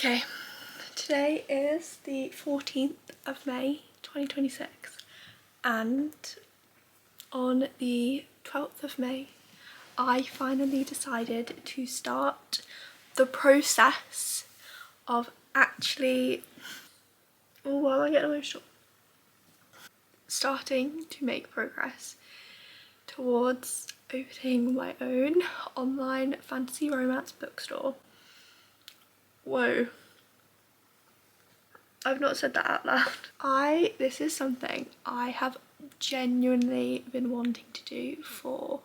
Okay, today is the 14th of May 2026 and on the 12th of May I finally decided to start the process of actually, oh, why am I getting emotional? Starting to make progress towards opening my own online fantasy romance bookstore. Whoa. I've not said that out loud. This is something I have genuinely been wanting to do for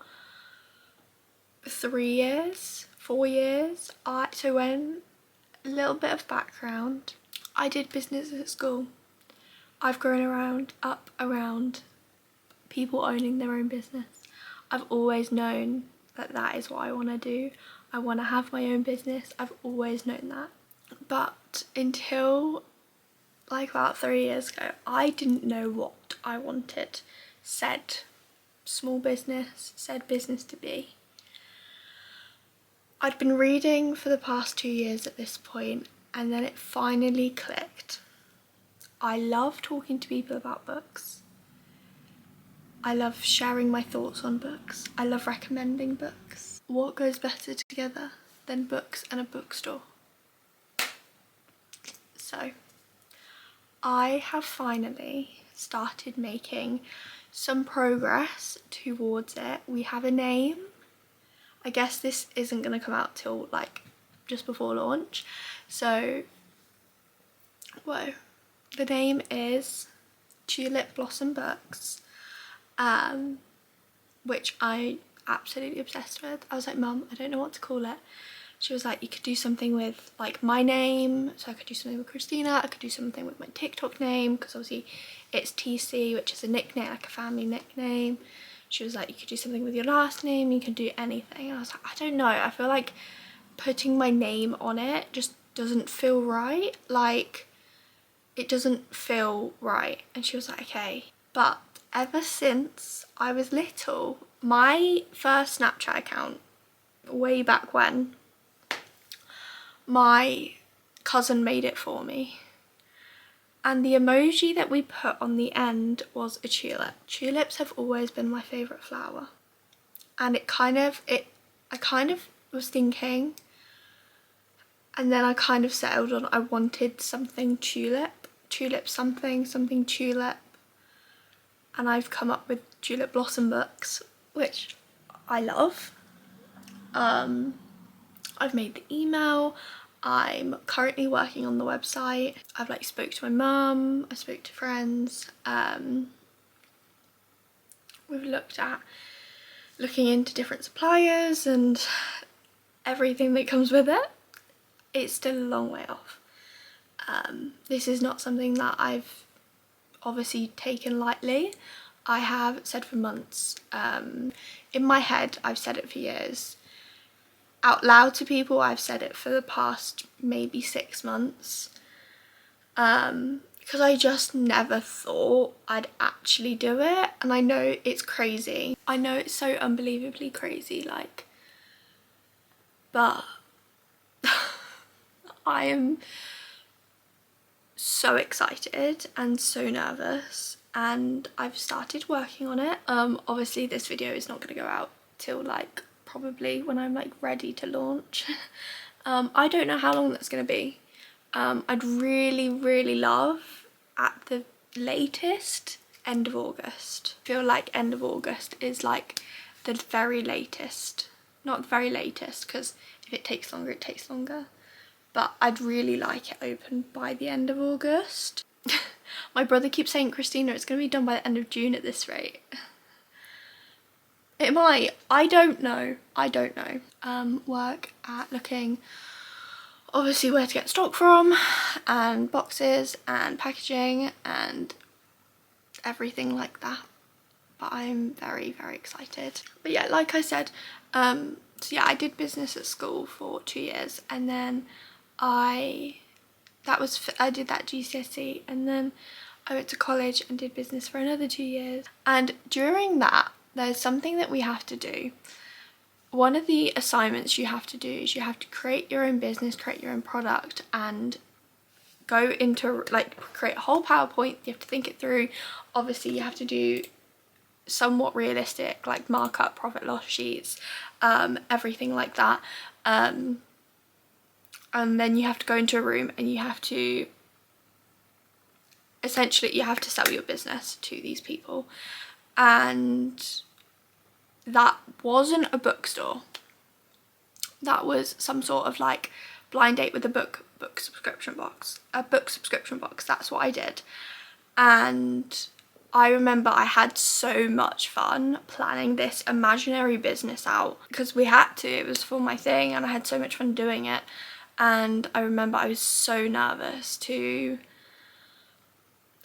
3 years, 4 years. So when, a little bit of background, I did business at school. I've grown up around people owning their own business. I've always known that that is what I want to do. I want to have my own business. I've always known that. But until like about 3 years ago, I didn't know what I wanted said small business, said business to be. I'd been reading for the past 2 years at this point, and then it finally clicked. I love talking to people about books. I love sharing my thoughts on books. I love recommending books. What goes better together than books and a bookstore? So I have finally started making some progress towards it. We have a name. I guess this isn't going to come out till like just before launch. So, whoa. The name is Tulip Blossom Books, which I absolutely obsessed with. I was like, Mum, I don't know what to call it. She was like, you could do something with like my name, so I could do something with Christina, I could do something with my TikTok name, because obviously it's TC, which is a nickname, like a family nickname. She was like, you could do something with your last name, you could do anything. And I was like, I don't know, I feel like putting my name on it just doesn't feel right. Like, it doesn't feel right. And she was like, okay. But ever since I was little, my first Snapchat account, way back when, my cousin made it for me, and the emoji that we put on the end was a tulip. Tulips have always been my favourite flower, and I kind of was thinking, and then I kind of settled on I wanted something tulip, something tulip, and I've come up with Tulip Blossom Books, which I love. I've made the email, I'm currently working on the website. I've like spoke to my mum, I spoke to friends. We've looking into different suppliers and everything that comes with it. It's still a long way off. This is not something that I've obviously taken lightly. I have said for months, in my head I've said it for years. Out loud to people I've said it for the past maybe 6 months, because I just never thought I'd actually do it. And I know it's crazy, I know it's so unbelievably crazy, like, but I am so excited and so nervous, and I've started working on it. Obviously this video is not going to go out till like probably when I'm like ready to launch. I don't know how long that's going to be. I'd really love at the latest end of August. I feel like end of August is like the very latest. Not the very latest, because if it takes longer, it takes longer. But I'd really like it open by the end of August. My brother keeps saying, Christina, it's going to be done by the end of June at this rate. It might. I don't know. Work at looking obviously where to get stock from, and boxes and packaging and everything like that. But I'm very excited. But yeah, like I said, so yeah, I did business at school for 2 years, and then I did that GCSE, and then I went to college and did business for another 2 years. And during that, there's something that we have to do, one of the assignments you have to do is you have to create your own business, create your own product, and go into like create a whole PowerPoint. You have to think it through. Obviously you have to do somewhat realistic like markup, profit loss sheets, everything like that, and then you have to go into a room and you have to essentially sell your business to these people. And that wasn't a bookstore, that was some sort of like blind date with a book subscription box, that's what I did. And I remember I had so much fun planning this imaginary business out, because we had to, it was for my thing, and I had so much fun doing it. And I remember I was so nervous to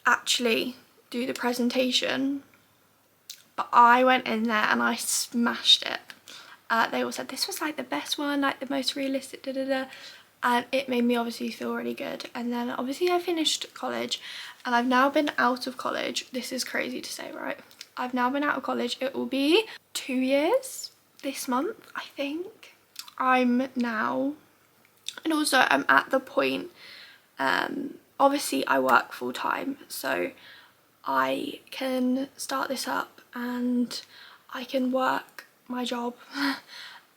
actually do the presentation, but I went in there and I smashed it. They all said this was like the best one, like the most realistic, and it made me obviously feel really good. And then obviously I finished college, and I've now been out of college. This is crazy to say, right? I've now been out of college. It will be 2 years this month, I think. I'm now, and also I'm at the point, obviously I work full time, so I can start this up and I can work my job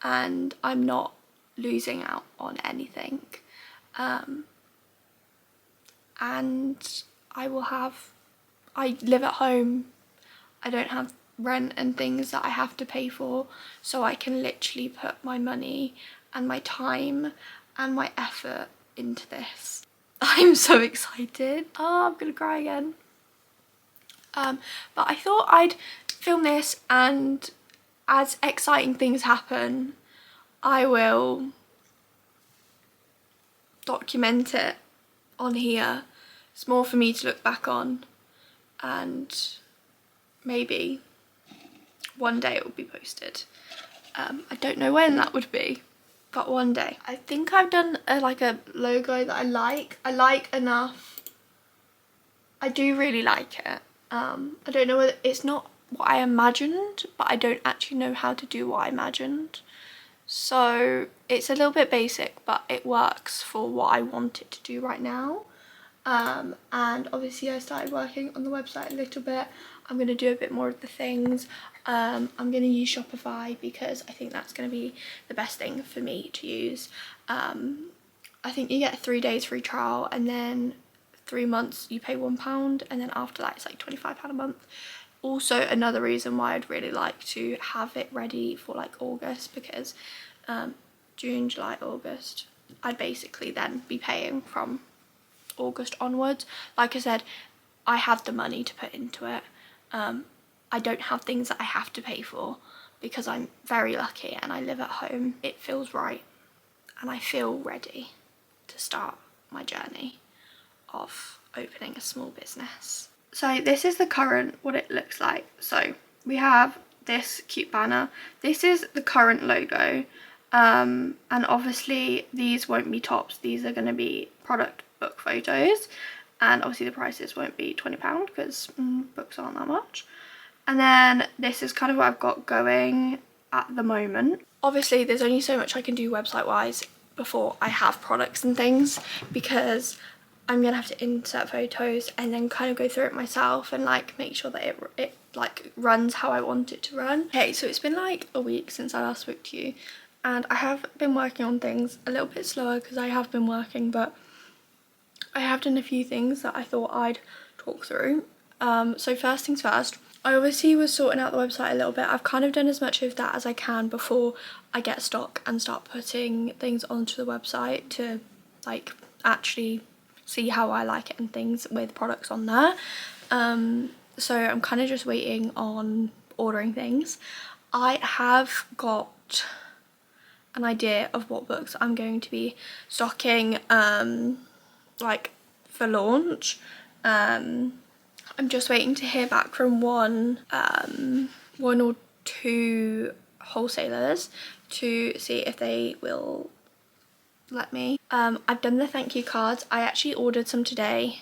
and I'm not losing out on anything. And I live at home, I don't have rent and things that I have to pay for, so I can literally put my money and my time and my effort into this. I'm so excited. Oh, I'm gonna cry again. But I thought I'd film this, and as exciting things happen, I will document it on here. It's more for me to look back on, and maybe one day it will be posted. I don't know when that would be, but one day. I think I've done like a logo that I like enough. I do really like it. I don't know whether it's not what I imagined, but I don't actually know how to do what I imagined. So it's a little bit basic, but it works for what I want it to do right now. And obviously I started working on the website a little bit. I'm going to do a bit more of the things. I'm going to use Shopify because I think that's going to be the best thing for me to use. I think you get a 3 days free trial, and then 3 months you pay £1, and then after that it's like £25 a month. Also another reason why I'd really like to have it ready for like August, because June, July, August, I'd basically then be paying from August onwards. Like I said, I have the money to put into it. I don't have things that I have to pay for because I'm very lucky and I live at home. It feels right and I feel ready to start my journey of opening a small business. So this is the current, what it looks like. So we have this cute banner. This is the current logo. And obviously these won't be tops. These are going to be product book photos. And obviously the prices won't be £20 because books aren't that much. And then this is kind of what I've got going at the moment. Obviously there's only so much I can do website wise before I have products and things, because I'm gonna have to insert photos and then kind of go through it myself and like make sure that it like runs how I want it to run. Okay, so it's been like a week since I last spoke to you, and I have been working on things a little bit slower because I have been working, but I have done a few things that I thought I'd talk through. So first things first, I obviously was sorting out the website a little bit. I've kind of done as much of that as I can before I get stock and start putting things onto the website to like actually see how I like it and things with products on there. So I'm kind of just waiting on ordering things. I have got an idea of what books I'm going to be stocking like for launch. I'm just waiting to hear back from one or two wholesalers to see if they will let me. I've done the thank you cards. I actually ordered some today.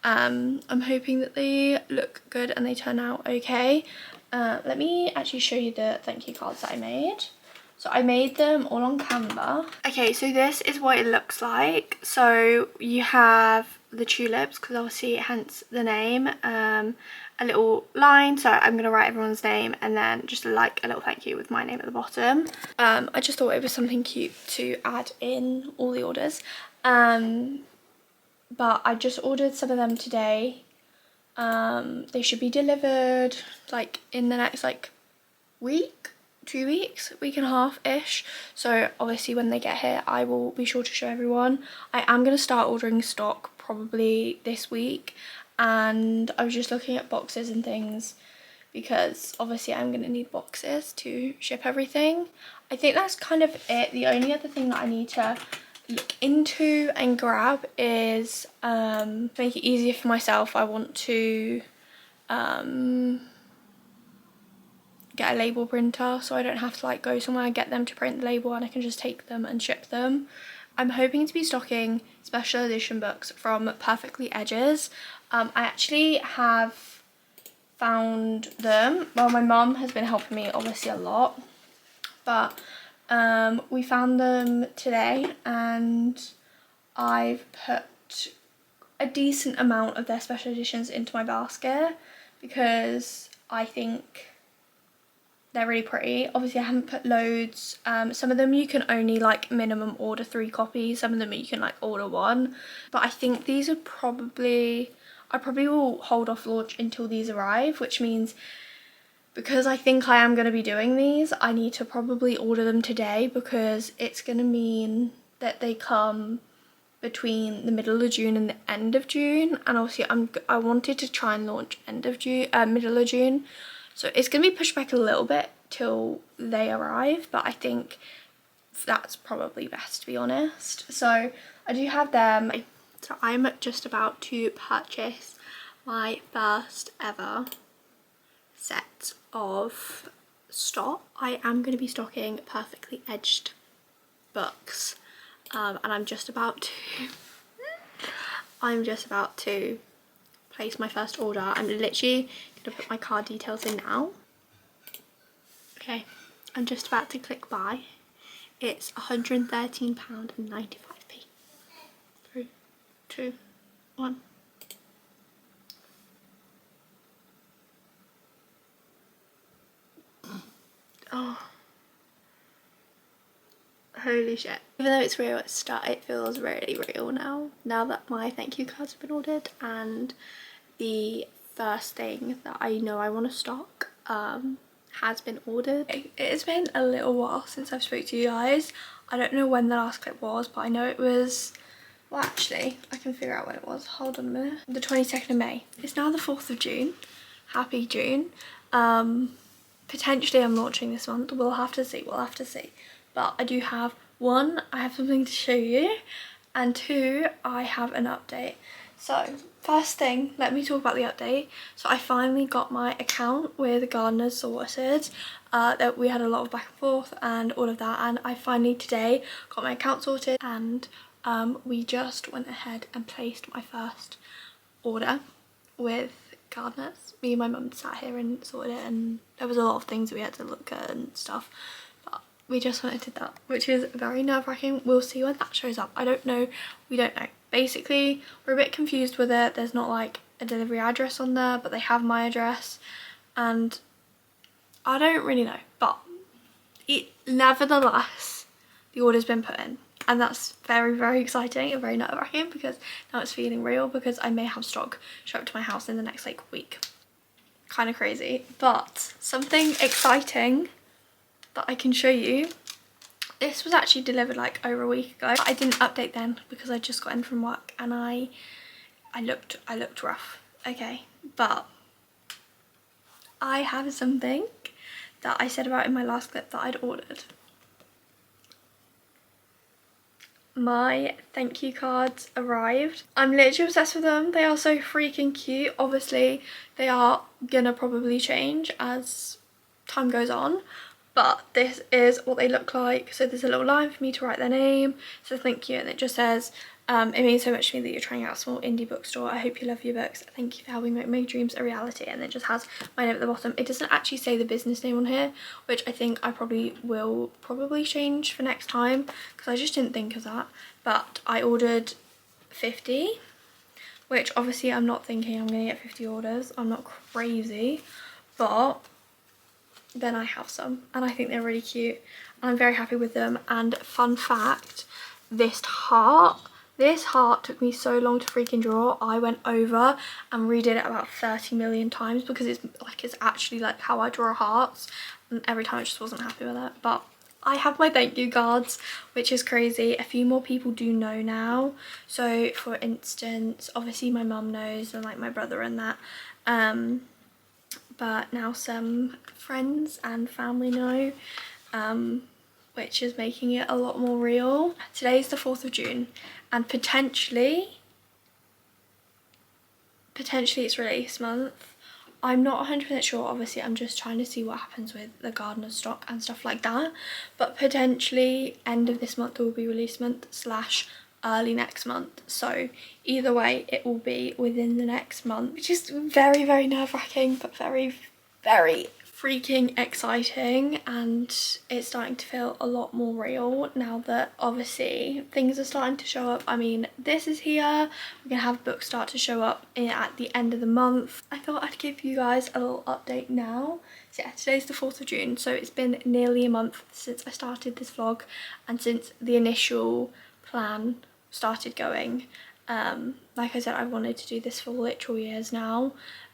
I'm hoping that they look good and they turn out okay. Let me actually show you the thank you cards that I made. So I made them all on Canva. Okay, so this is what it looks like. So you have the tulips, because obviously hence the name, a little line, so I'm gonna write everyone's name, and then just like a little thank you with my name at the bottom. I just thought it was something cute to add in all the orders, but I just ordered some of them today. They should be delivered like in the next like week, 2 weeks, week and a half ish. So obviously when they get here I will be sure to show everyone. I am going to start ordering stock probably this week, and I was just looking at boxes and things because obviously I'm going to need boxes to ship everything. I think that's kind of it. The only other thing that I need to look into and grab is to make it easier for myself, I want to get a label printer so I don't have to like go somewhere and get them to print the label, and I can just take them and ship them. I'm hoping to be stocking special edition books from Perfectly Edges. I actually have found them. Well, my mum has been helping me obviously a lot, but we found them today and I've put a decent amount of their special editions into my basket because I think they're really pretty. Obviously I haven't put loads. Some of them you can only like minimum order 3 copies, some of them you can like order 1, but I think these are probably, I probably will hold off launch until these arrive, which means because I think I am going to be doing these, I need to probably order them today, because it's going to mean that they come between the middle of June and the end of June, and obviously I wanted to try and launch end of June, middle of June. So it's going to be pushed back a little bit till they arrive, but I think that's probably best, to be honest. So I do have them. So I'm just about to purchase my first ever set of stock. I am going to be stocking Perfectly Edged books, and I'm just about to place my first order. I'm literally gonna put my card details in now. Okay, I'm just about to click buy. It's £113.95. 3, 2, 1. Oh, holy shit. Even though it's real at the start, it feels really real now that my thank you cards have been ordered, and the first thing that I know I want to stock has been ordered. It's been a little while since I've spoke to you guys. I don't know when the last clip was, but I know it was, well actually I can figure out when it was, hold on a minute, the 22nd of May. It's now the 4th of June. Happy June. Potentially I'm launching this month, we'll have to see, but I do have, 1, I have something to show you, and 2, I have an update. So first thing, let me talk about the update. So I finally got my account with Gardeners sorted. That we had a lot of back and forth and all of that, and I finally today got my account sorted, and we just went ahead and placed my first order with Gardeners. Me and my mum sat here and sorted it, and there was a lot of things we had to look at and stuff, but we just went and did that, which is very nerve-wracking. We'll see when that shows up. I don't know, we don't know. Basically we're a bit confused with it. There's not like a delivery address on there, but they have my address, and I don't really know, but nevertheless the order's been put in, and that's very, very exciting and very nerve-wracking because now it's feeling real, because I may have stock show up to my house in the next like week. Kind of crazy, but something exciting that I can show you. This was actually delivered like over a week ago. I didn't update then because I just got in from work and I looked rough, okay, but I have something that I said about in my last clip that I'd ordered. My thank you cards arrived. I'm literally obsessed with them. They are so freaking cute. Obviously they are gonna probably change as time goes on, but this is what they look like. So there's a little line for me to write their name, so thank you, and it just says it means so much to me that you're trying out a small indie bookstore. I hope you love your books. Thank you for helping make my dreams a reality. And it just has my name at the bottom. It doesn't actually say the business name on here, which I think I will change for next time, because I just didn't think of that. But I ordered 50, which obviously I'm not thinking I'm gonna get 50 orders. I'm not crazy, but then I have some and I think they're really cute and I'm very happy with them. And fun fact, this heart took me so long to freaking draw. I went over and redid it about 30 million times because it's actually like how I draw hearts, and every time I just wasn't happy with it. But I have my thank you cards, which is crazy. A few more people do know now. So for instance, obviously my mum knows and like my brother and that, but now some friends and family know, which is making it a lot more real. Today's the 4th of June and potentially it's release month. I'm not 100% sure, obviously I'm just trying to see what happens with the gardener stock and stuff like that, but potentially end of this month will be release month / early next month. So either way it will be within the next month, which is very, very nerve-wracking but very, very freaking exciting, and it's starting to feel a lot more real now that obviously things are starting to show up. I mean, this is here, we're gonna have books start to show up at the end of the month. I thought I'd give you guys a little update now. So yeah, today's the 4th of June, so it's been nearly a month since I started this vlog and since the initial plan started going. Like I said, I've wanted to do this for literal years now,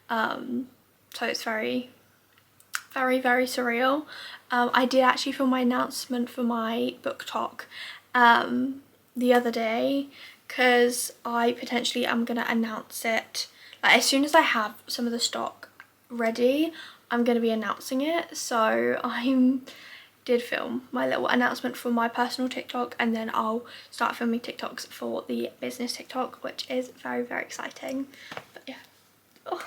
so it's very, very, very surreal. I did actually film my announcement for my book talk the other day, because I potentially am gonna announce it like as soon as I have some of the stock ready. I'm gonna be announcing it, so did film my little announcement for my personal TikTok, and then I'll start filming TikToks for the business TikTok, which is very, very exciting. But yeah, I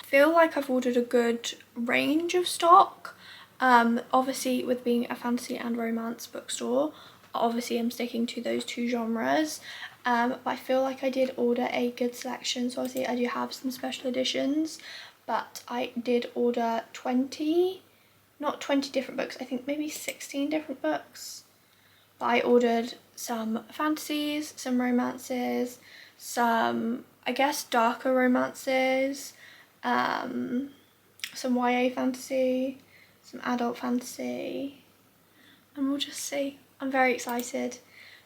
feel like I've ordered a good range of stock. Obviously with being a fantasy and romance bookstore, obviously I'm sticking to those two genres, but I feel like I did order a good selection. So obviously I do have some special editions, but I did order 20, not 20 different books, I think maybe 16 different books. But I ordered some fantasies, some romances, some I guess darker romances, some YA fantasy, some adult fantasy, and we'll just see. I'm very excited,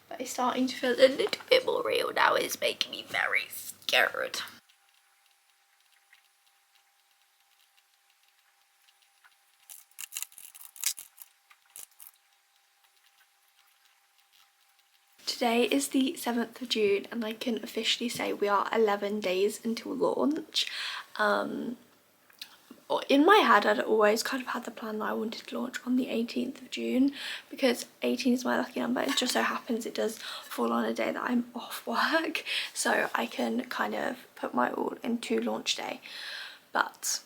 but it's starting to feel a little bit more real now. It's making me very scared. Today is the 7th of June and I can officially say we are 11 days until launch. In my head I'd always kind of had the plan that I wanted to launch on the 18th of June because 18 is my lucky number. It just so happens it does fall on a day that I'm off work, so I can kind of put my all into launch day. But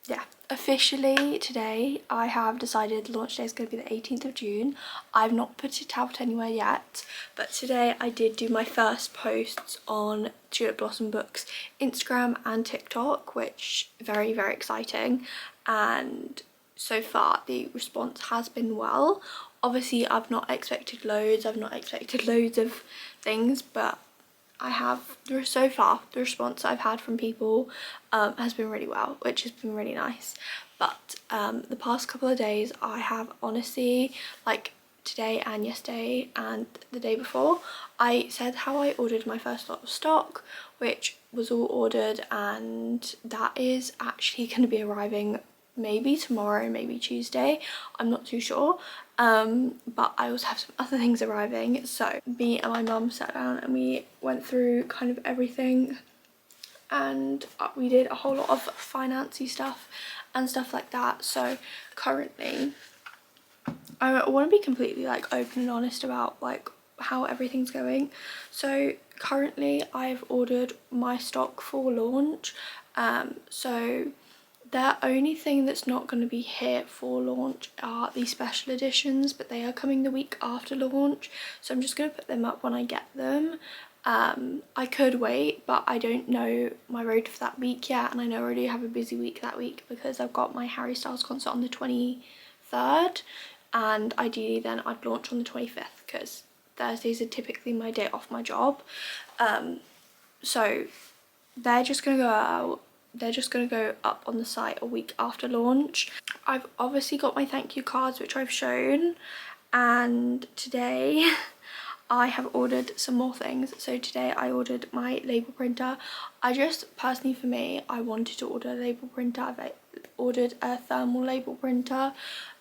yeah, officially today I have decided launch day is going to be the 18th of June. I've not put it out anywhere yet, but today I did do my first posts on Tulip Blossom Books Instagram and TikTok, which very, very exciting, and so far the response has been well. Obviously I've not expected loads, of things, but so far the response I've had from people has been really well, which has been really nice. But the past couple of days I have honestly, like today and yesterday and the day before, I said how I ordered my first lot of stock, which was all ordered, and that is actually going to be arriving maybe tomorrow, maybe Tuesday, I'm not too sure. But I also have some other things arriving, so me and my mum sat down and we went through kind of everything, and we did a whole lot of financy stuff and stuff like that. So currently I want to be completely like open and honest about like how everything's going. So currently I've ordered my stock for launch, so The only thing that's not going to be here for launch are the special editions, but they are coming the week after launch, so I'm just going to put them up when I get them. I could wait, but I don't know my road for that week yet, and I know I already have a busy week that week because I've got my Harry Styles concert on the 23rd, and ideally then I'd launch on the 25th because Thursdays are typically my day off my job. So they're just going to go out. They're just going to go up on the site a week after launch. I've obviously got my thank you cards, which I've shown, and today I have ordered some more things. So today I ordered my label printer. I just, personally for me, I wanted to order a label printer. I've ordered a thermal label printer.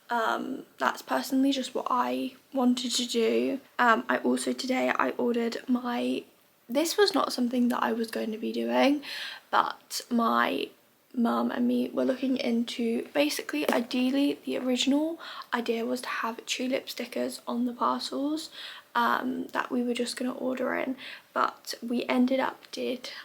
That's personally just what I wanted to do. I also today I ordered my, this was not something that I was going to be doing, but my mum and me were looking into, basically ideally the original idea was to have tulip stickers on the parcels that we were just going to order in, but we ended up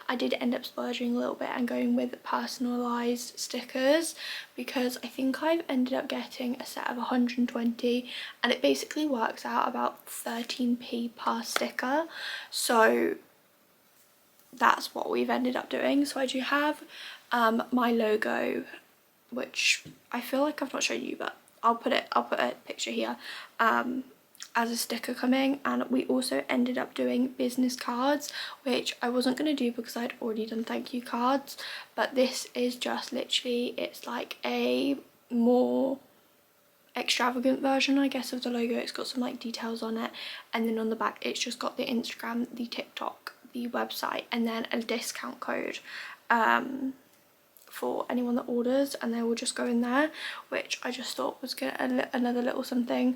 I did end up splurging a little bit and going with personalised stickers, because I think I've ended up getting a set of 120 and it basically works out about 13p per sticker. So that's what we've ended up doing. So I do have my logo, which I feel like I've not shown you, but I'll put a picture here as a sticker coming. And we also ended up doing business cards, which I wasn't going to do because I'd already done thank you cards, but this is just literally, it's like a more extravagant version, I guess, of the logo. It's got some like details on it, and then on the back it's just got the Instagram, the TikTok, the website, and then a discount code for anyone that orders, and they will just go in there, which I just thought was another little something.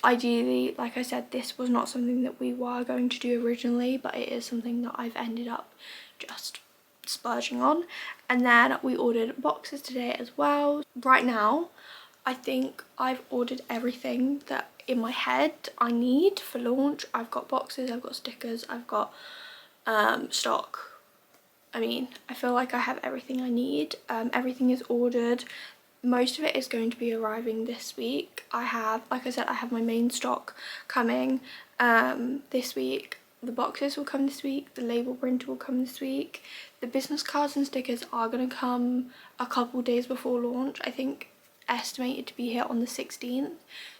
Ideally, like I said, this was not something that we were going to do originally, but it is something that I've ended up just splurging on. And then we ordered boxes today as well. Right now I think I've ordered everything that in my head I need for launch. I've got boxes, I've got stickers, I've got stock. I mean, I feel like I have everything I need. Everything is ordered. Most of it is going to be arriving this week. I have, like I said, I have my main stock coming this week. The boxes will come this week. The label printer will come this week. The business cards and stickers are going to come a couple days before launch. I think estimated to be here on the 16th.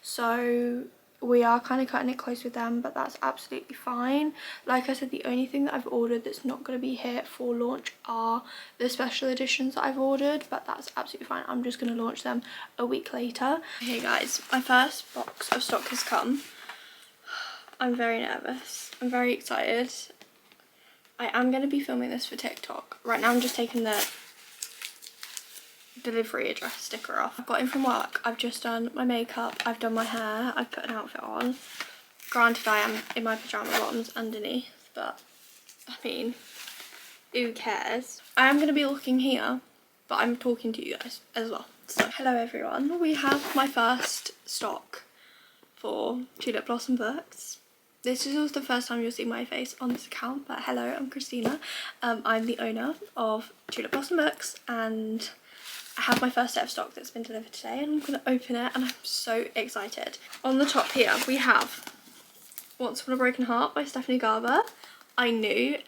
So we are kind of cutting it close with them, but that's absolutely fine. Like I said, the only thing that I've ordered that's not going to be here for launch are the special editions that I've ordered, but that's absolutely fine. I'm just going to launch them a week later. Hey guys, my first box of stock has come. I'm very nervous. I'm very excited. I am going to be filming this for TikTok. Right now I'm just taking the delivery address sticker off. I've got in from work, I've just done my makeup, I've done my hair, I've put an outfit on. Granted, I am in my pyjama bottoms underneath, but I mean, who cares? I am going to be looking here, but I'm talking to you guys as well. So hello everyone, we have my first stock for Tulip Blossom Books. This is also the first time you'll see my face on this account, but hello, I'm Christina. I'm the owner of Tulip Blossom Books, and I have my first set of stock that's been delivered today, and I'm going to open it and I'm so excited. On the top here we have Once Upon a Broken Heart by Stephanie Garber. I knew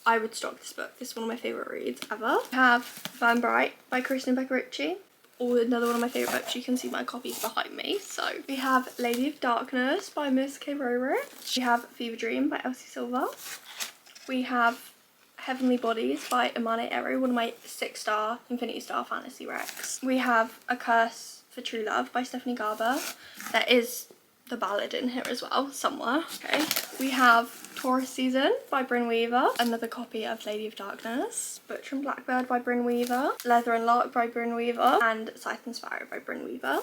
I would stock this book. This is one of my favourite reads ever. We have Burn Bright by Kristen Becker Ritchie. Another one of my favourite books. You can see my copies behind me. So we have Lady of Darkness by Melissa K. Rowrich. We have Fever Dream by Elsie Silver. We have Heavenly Bodies by Imane Eru, one of my 6-star Infinity Star fantasy recs. We have A Curse for True Love by Stephanie Garber. There is the ballad in here as well, somewhere. Okay. We have Taurus Season by Bryn Weaver. Another copy of Lady of Darkness. Butcher and Blackbird by Bryn Weaver. Leather and Lark by Bryn Weaver. And Scythe and Sparrow by Bryn Weaver.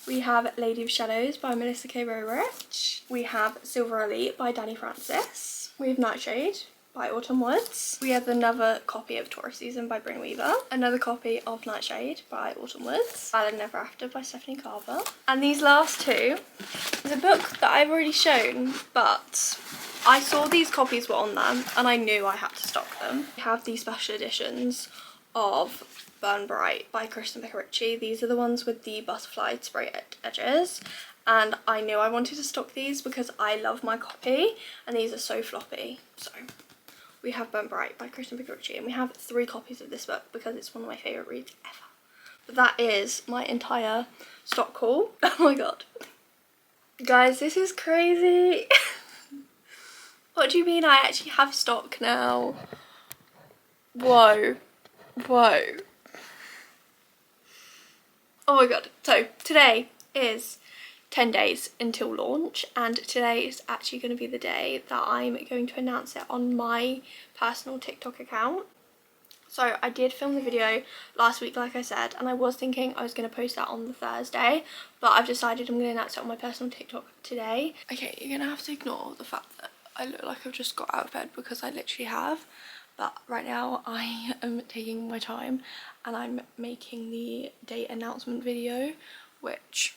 We have Lady of Shadows by Melissa K. Rowrich. We have Silver Elite by Danny Francis. We have Nightshade by Autumn Woods. We have another copy of Taurus Season by Bryn Weaver. Another copy of Nightshade by Autumn Woods. Ballad Never After by Stephanie Garber. And these last two is a book that I've already shown, but I saw these copies were on them and I knew I had to stock them. We have these special editions of Burn Bright by Kristen Picker-Ritchie. These are the ones with the butterfly spray edges, and I knew I wanted to stock these because I love my copy and these are so floppy. So we have Burn Bright by Kristen Picker-Ritchie, and we have 3 copies of this book because it's one of my favourite reads ever. But that is my entire stock haul. Oh my god. Guys, this is crazy. What do you mean I actually have stock now? Whoa. Whoa. Oh my god. So today is 10 days until launch, and today is actually going to be the day that I'm going to announce it on my personal TikTok account. So I did film the video last week, like I said, and I was thinking I was going to post that on the Thursday, but I've decided I'm going to announce it on my personal TikTok today. Okay, you're going to have to ignore the fact that I look like I've just got out of bed because I literally have. But right now I am taking my time and I'm making the date announcement video, which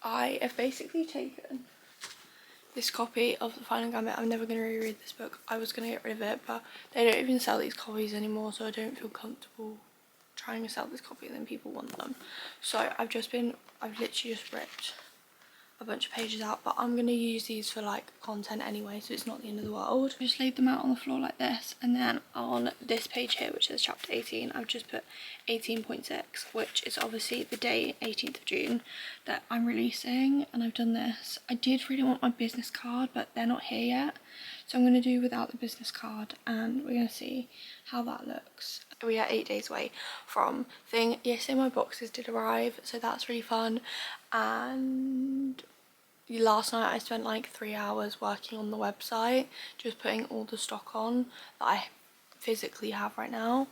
I have basically taken this copy of The Final Gambit. I'm never going to reread this book. I was going to get rid of it, but they don't even sell these copies anymore, so I don't feel comfortable trying to sell this copy and then people want them. So I've literally just ripped a bunch of pages out, but I'm going to use these for like content anyway, so it's not the end of the world. I just laid them out on the floor like this, and then on this page here, which is chapter 18, I've just put 18.6, which is obviously the day 18th of June that I'm releasing, and I've done this. I did really want my business card, but they're not here yet, so I'm going to do without the business card, and we're going to see how that looks. We are 8 days away from thing. Yesterday my boxes did arrive, so that's really fun, and last night I spent like 3 hours working on the website, just putting all the stock on that I physically have right now.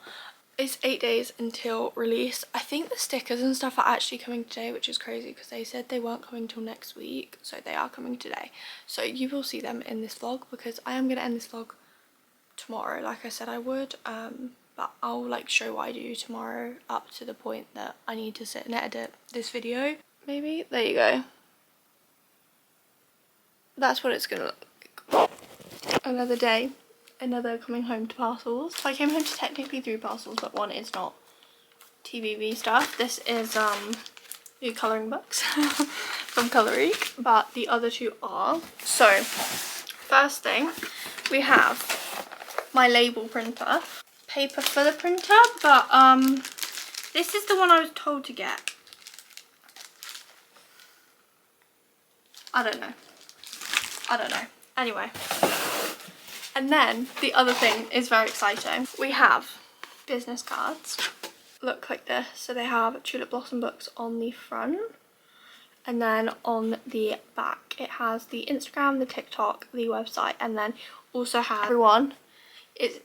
It's 8 days until release. I think the stickers and stuff are actually coming today, which is crazy because they said they weren't coming till next week, so they are coming today. So you will see them in this vlog because I am going to end this vlog tomorrow like I said I would, but I'll like show what I do tomorrow up to the point that I need to sit and edit this video. Maybe there you go. That's what it's gonna look like. Another day, another coming home to parcels. So I came home to technically 3 parcels, but one is not TBV stuff. This is new colouring books from Colourique, but the other 2 are. So first thing, we have my label printer, paper for the printer, but this is the one I was told to get. I don't know. Anyway, and then the other thing is very exciting. We have business cards, look like this. So they have Tulip Blossom Books on the front, and then on the back it has the Instagram, the TikTok, the website, and then also has everyone. It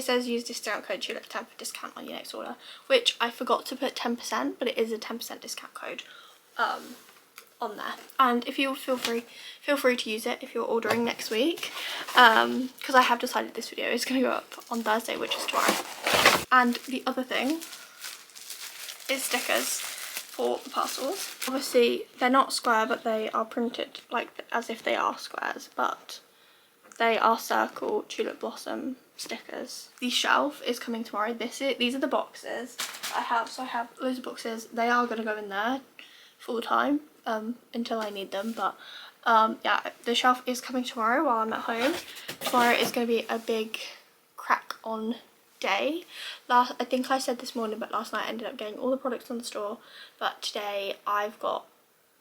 says use discount code TULIP 10 for discount on your next order, which I forgot to put 10%, but it is a 10% discount code on there. And if you feel free to use it if you're ordering next week, because I have decided this video is going to go up on Thursday, which is tomorrow. And the other thing is stickers for the parcels. Obviously they're not square, but they are printed like as if they are squares, but they are circle Tulip Blossom stickers. The shelf is coming tomorrow. These are the boxes I have. So I have loads of boxes. They are going to go in there full time until I need them, but yeah, the shelf is coming tomorrow while I'm at home. Tomorrow is going to be a big crack on day. I think I said this morning, but last night I ended up getting all the products on the store, but today I've got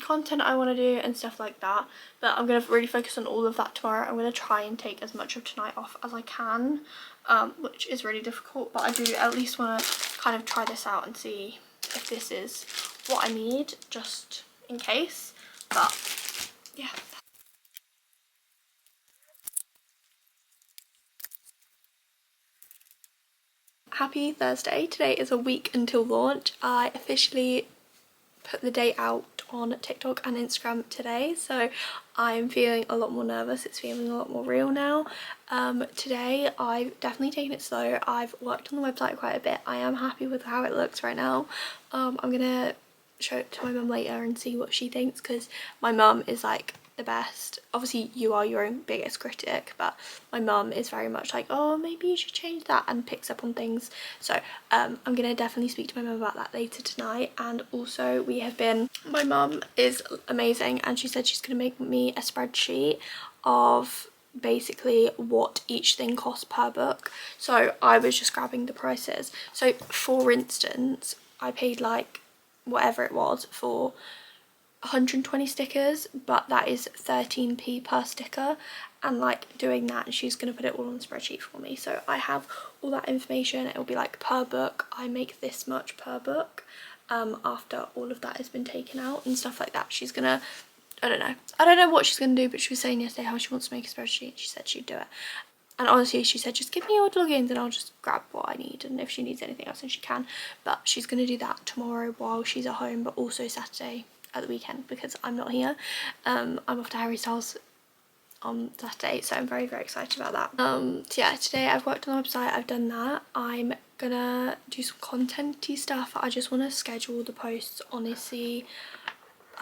content I want to do and stuff like that, but I'm going to really focus on all of that tomorrow. I'm going to try and take as much of tonight off as I can, which is really difficult, but I do at least want to kind of try this out and see if this is what I need, just in case. But yeah. Happy Thursday. Today is a week until launch. I officially put the date out on TikTok and Instagram today, so I'm feeling a lot more nervous. It's feeling a lot more real now. Today I've definitely taken it slow. I've worked on the website quite a bit. I am happy with how it looks right now. I'm gonna show it to my mum later and see what she thinks, because my mum is like the best. Obviously you are your own biggest critic, but my mum is very much like, oh, maybe you should change that, and picks up on things. So I'm gonna definitely speak to my mum about that later tonight. And also my mum is amazing, and she said she's gonna make me a spreadsheet of basically what each thing costs per book. So I was just grabbing the prices. So for instance, I paid like whatever it was for 120 stickers, but that is 13p per sticker, and like doing that, and she's going to put it all on the spreadsheet for me, so I have all that information. It will be like per book I make this much per book, after all of that has been taken out and stuff like that. She's gonna, I don't know what she's gonna do, but she was saying yesterday how she wants to make a spreadsheet. She said she'd do it, and honestly she said just give me all the logins and I'll just grab what I need, and if she needs anything else then she can. But she's gonna do that tomorrow while she's at home, but also Saturday at the weekend because I'm not here. I'm off to Harry Styles on Saturday, so I'm very excited about that. So yeah, today I've worked on the website, I've done that. I'm gonna do some content-y stuff. I just want to schedule the posts honestly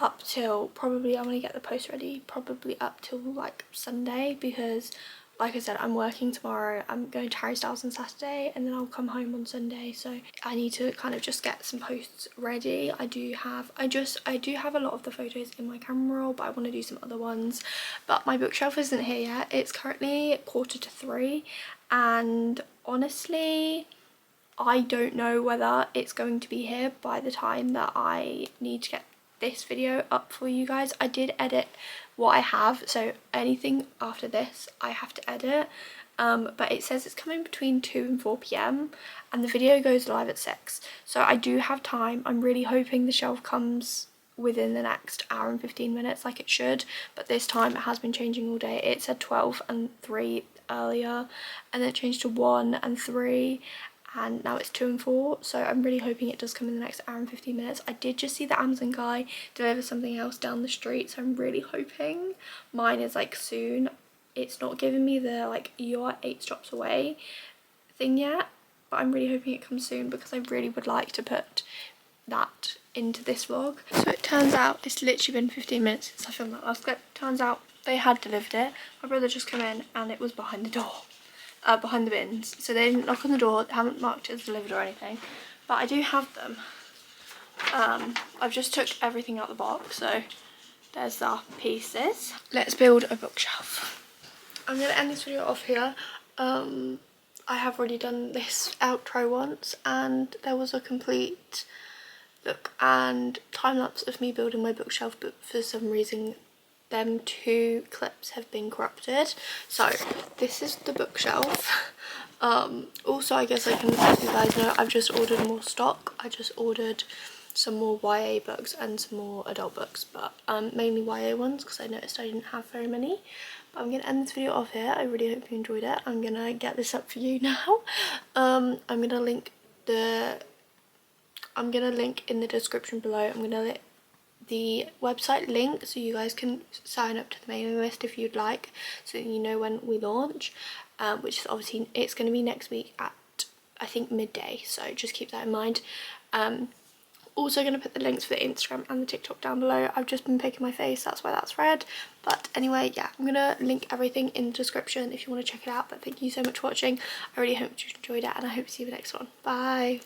up till probably, I'm gonna get the post ready probably up till like Sunday, because like I said, I'm working tomorrow, I'm going to Harry Styles on Saturday, and then I'll come home on Sunday, so I need to kind of just get some posts ready. I do have a lot of the photos in my camera roll, but I want to do some other ones. But my bookshelf isn't here yet. It's currently 2:45, and honestly I don't know whether it's going to be here by the time that I need to get this video up for you guys. I did edit what I have, so anything after this I have to edit, but it says it's coming between 2 and 4 p.m. and the video goes live at 6, so I do have time. I'm really hoping the shelf comes within the next hour and 15 minutes like it should, but this time it has been changing all day. It said 12 and 3 earlier, and then it changed to 1 and 3, and now it's 2 and 4, so I'm really hoping it does come in the next hour and 15 minutes. I did just see the Amazon guy deliver something else down the street, so I'm really hoping mine is like soon. It's not giving me the like you're 8 stops away thing yet, but I'm really hoping it comes soon because I really would like to put that into this vlog. So it turns out it's literally been 15 minutes since I filmed that last clip. Turns out they had delivered it. My brother just came in and it was behind the door. Behind the bins, so they didn't knock on the door, they haven't marked it as delivered or anything, but I do have them. I've just took everything out the box, so there's our pieces. Let's build a bookshelf. I'm going to end this video off here. I have already done this outro once, and there was a complete look and time lapse of me building my bookshelf, but for some reason them 2 clips have been corrupted. So this is the bookshelf. Also I guess I can let you guys know I've just ordered more stock. I just ordered some more YA books and some more adult books, but mainly YA ones because I noticed I didn't have very many. But I'm gonna end this video off here. I really hope you enjoyed it. I'm gonna get this up for you now. I'm gonna link in the description below. I'm gonna the website link so you guys can sign up to the mailing list if you'd like, so that you know when we launch, which is obviously, it's going to be next week at I think midday, so just keep that in mind. Also going to put the links for the Instagram and the TikTok down below. I've just been picking my face, that's why that's red, but anyway, yeah, I'm going to link everything in the description if you want to check it out. But thank you so much for watching. I really hope you enjoyed it, and I hope to see you in the next one. Bye.